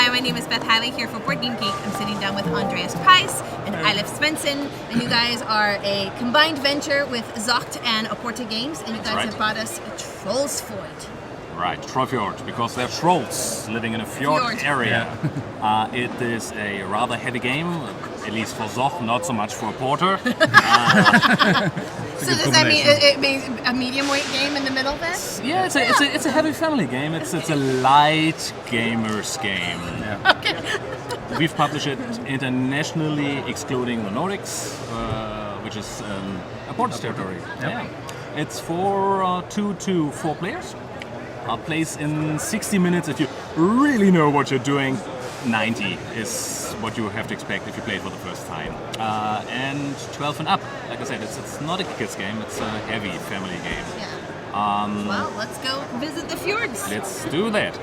Hi, my name is Beth Haley here for Board Game Geek. I'm sitting down with Andreas Price and Eilif Svensson, and you guys are a combined venture with Zocht and Aporta Games, and you guys have brought us Trollfjord. Right, Trollfjord, because they're trolls living in a fjord area. It is a rather heavy game, at least for Zocht, not so much for Aporta. So does that mean it means a medium weight game in the middle then? Yeah, it's a heavy family game. It's a light gamers game. Yeah. Okay. We've published it internationally, excluding the Nordics, which is Aporta's territory. Yeah. It's for 2 to 4 players. Plays in 60 minutes if you really know what you're doing. 90 is what you have to expect if you play it for the first time. And 12 and up. Like I said, it's not a kids game, it's a heavy family game. Yeah. Well, let's go visit the fjords. Let's do that.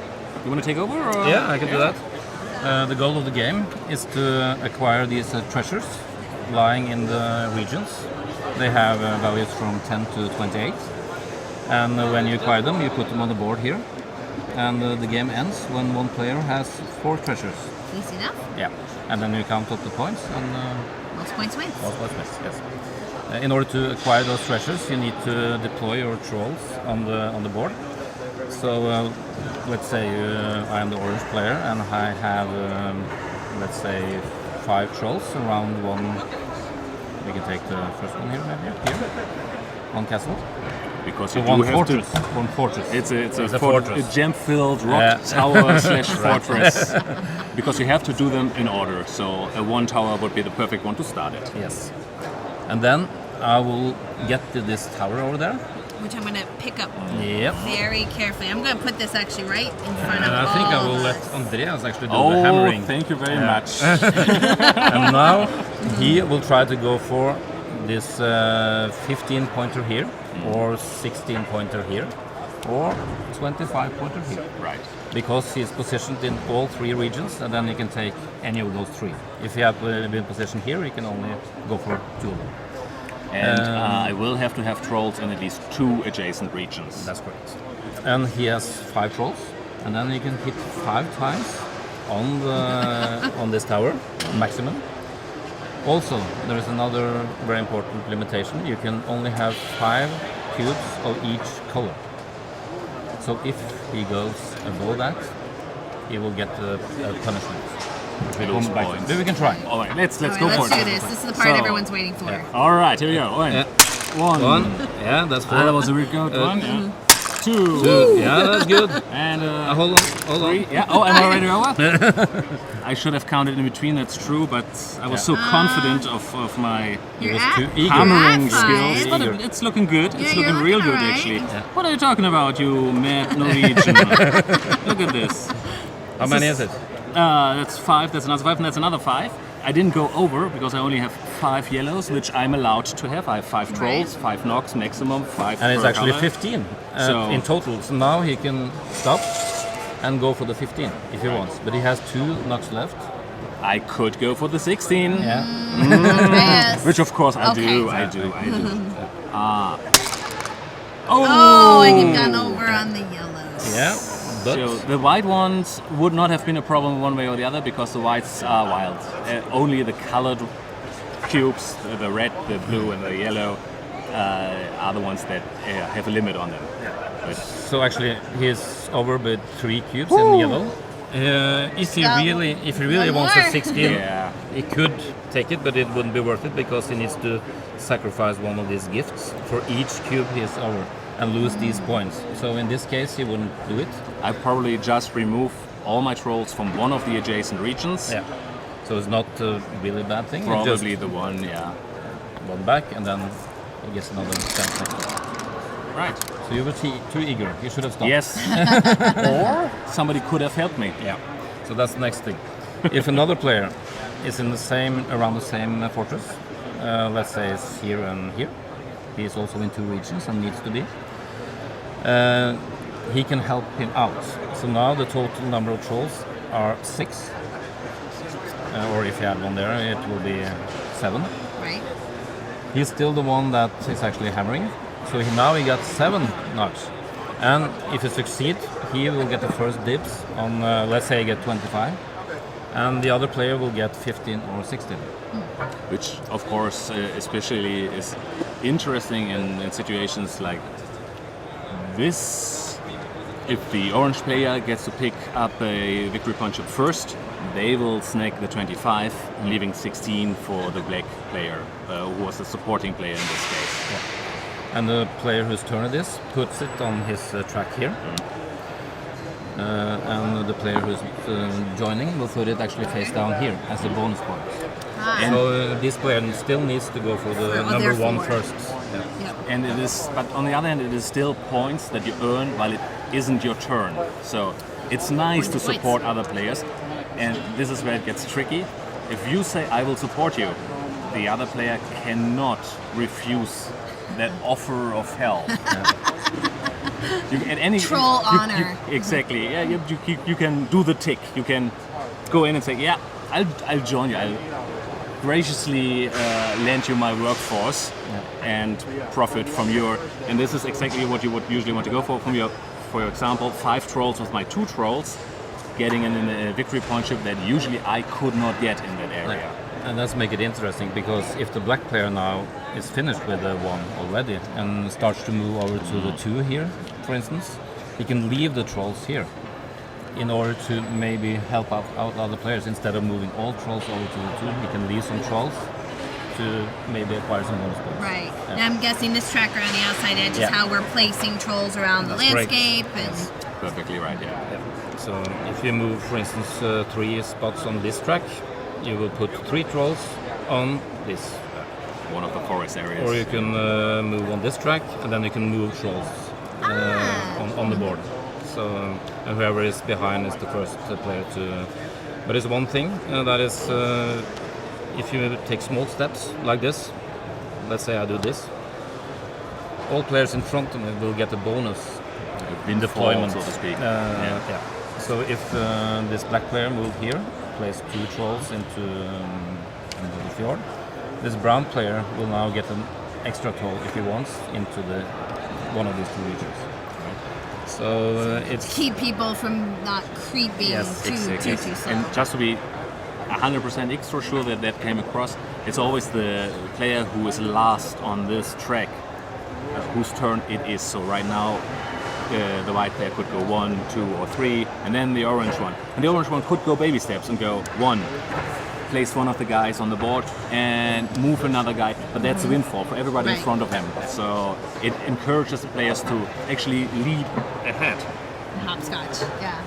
You want to take over? Or? Yeah, I can do that. The goal of the game is to acquire these treasures lying in the regions. They have values from 10 to 28. And when you acquire them, you put them on the board here. And the game ends when one player has 4 treasures. Easy enough. Yeah. And then you count up the points and... most points wins. Most points wins, yes. In order to acquire those treasures, you need to deploy your trolls on the board. So let's say I am the orange player and I have, let's say, 5 trolls around one... We can take the first one here, maybe. Here. One castle. Because so you one do have fortress. One fortress. It's a fortress. A gem-filled rock tower slash fortress. Because you have to do them in order. So a 1 tower would be the perfect one to start it. Yes. And then I will get to this tower over there. Which I'm going to pick up Yep. very carefully. I'm going to put this actually right in front of I all think I will of let us. Andreas actually do the hammering. Thank you very much. And now he will try to go for this 15 pointer here, or 16 pointer here, or 25 pointer here. Right. Because he's positioned in all 3 regions, and then he can take any of those 3. If he had been positioned here, he can only go for 2 of them. And I will have to have trolls in at least 2 adjacent regions. That's correct. And he has 5 trolls, and then he can hit 5 times on the on this tower, maximum. Also, there is another very important limitation. You can only have 5 cubes of each color. So if he goes above that, he will get a punishment. We lose points. Maybe we can try. All right, let's go for Let's it. do this. This is the part everyone's waiting for. Yeah. All right, here we go. One. Yeah, that's 4. That was a real good one. Yeah. 2. 2. Yeah, that's good. And hold on. 3. Yeah. Oh, am I already over? I should have counted in between. That's true, but I was so confident of my hammering skills. But it's looking good. It's looking real good, actually. Yeah. What are you talking about, you mad Norwegian? Look at this. How many is it? That's 5. That's another 5, and that's another 5. I didn't go over because I only have 5 yellows, which I'm allowed to have. I have 5 trolls, 5 knocks maximum, 5. And it's per actually color. 15 So in total. So now he can stop and go for the 15 if he wants. But he has 2 knocks left. I could go for the 16. Yeah. Yes. Which of course I do. Oh, and you've gone over on the yellows. Yeah. But So the white ones would not have been a problem one way or the other because the whites are wild. Only the colored cubes, the red, the blue, and the yellow, are the ones that have a limit on them. But so actually he's over with 3 cubes in yellow. If he really wants a 16, yeah. he could take it, but it wouldn't be worth it because he needs to sacrifice one of these gifts for each cube he is over and lose these points. So in this case, he wouldn't do it. I probably just remove all my trolls from one of the adjacent regions. Yeah. So it's not a really bad thing. Probably the one, yeah. One back, and then he gets another chance. Right. So you were too eager. You should have stopped. Yes. Or somebody could have helped me. Yeah. So that's the next thing. If another player is in around the same fortress, let's say it's here and here, he is also in 2 regions and needs to be. He can help him out. So now the total number of trolls are 6. Or if you add one there, it will be 7. Right. He's still the one that is actually hammering. So now he got 7 knocks. And if he succeeds, he will get the first dibs on, let's say I get 25. and the other player will get 15 or 16. Which, of course, especially is interesting in situations like this. If the orange player gets to pick up a victory punch-up first, they will snag the 25, leaving 16 for the black player, who was the supporting player in this case. Yeah. And the player whose turn it is puts it on his track here. And the player who's joining will put it actually face down here as a bonus point. So this player still needs to go for the number one first. Yeah. Yep. And it is, but on the other hand, it is still points that you earn while it isn't your turn. So it's nice to support other players, and this is where it gets tricky. If you say I will support you, the other player cannot refuse that offer of help. You, at any Troll honor. Exactly. Yeah, you can do the tick. You can go in and say, yeah, I'll join you. I'll graciously lend you my workforce and profit from your. And this is exactly what you would usually want to go for. For example, 5 trolls with my 2 trolls, getting in a victory punch-up that usually I could not get in that area. And let's make it interesting, because if the black player now is finished with the 1 already and starts to move over to the 2 here, for instance, he can leave the trolls here in order to maybe help out other players. Instead of moving all trolls over to the 2, he can leave some trolls to maybe acquire some bonus points. Right. Yeah. And I'm guessing this tracker on the outside edge is how we're placing trolls around the That's landscape. great. And Yes. Perfectly right, yeah. So if you move, for instance, 3 spots on this track, you will put 3 trolls on this. One of the forest areas. Or you can move on this track, and then you can move trolls on the board. So and whoever is behind is the first player to. But it's one thing that is, if you take small steps like this, let's say I do this, all players in front of me will get a bonus in deployment, so to speak. Yeah. So if this black player moved here, place 2 trolls into the fjord, this brown player will now get an extra troll if he wants into one of these 2 regions. So it's keep people from not creeping too slow. And just to be 100% extra sure that came across, it's always the player who is last on this track whose turn it is. So right now the white player could go 1, 2 or 3, and then the orange one. And the orange one could go baby steps and go 1, place one of the guys on the board and move another guy, but that's a windfall for everybody in front of him. So it encourages the players to actually lead ahead. Hopscotch, yeah.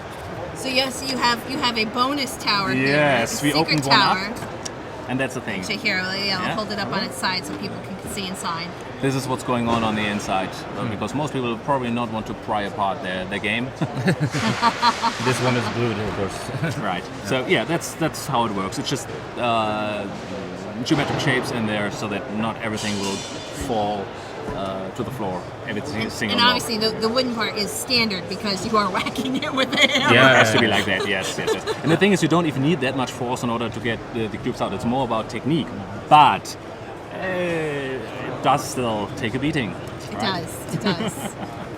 So yes, you have a bonus tower here. Yes, a we secret opened tower. one up, and that's the thing. Actually, here, I'll hold it up on its side so people can see inside. This is what's going on the inside, because most people probably not want to pry apart their game. This one is blue, of course. Right. So yeah, that's how it works. It's just geometric shapes in there so that not everything will fall to the floor. And obviously the wooden part is standard because you are whacking it with a hammer. Yeah, it has to be like that. Yes. And the thing is, you don't even need that much force in order to get the cubes out. It's more about technique, but it does still take a beating. It does.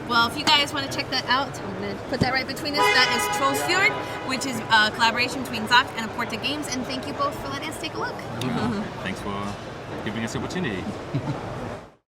Well, if you guys want to check that out, I'm going to put that right between us. That is Trollfjord, which is a collaboration between Zoc and Aporta Games. And thank you both for letting us take a look. Thanks for giving us the opportunity.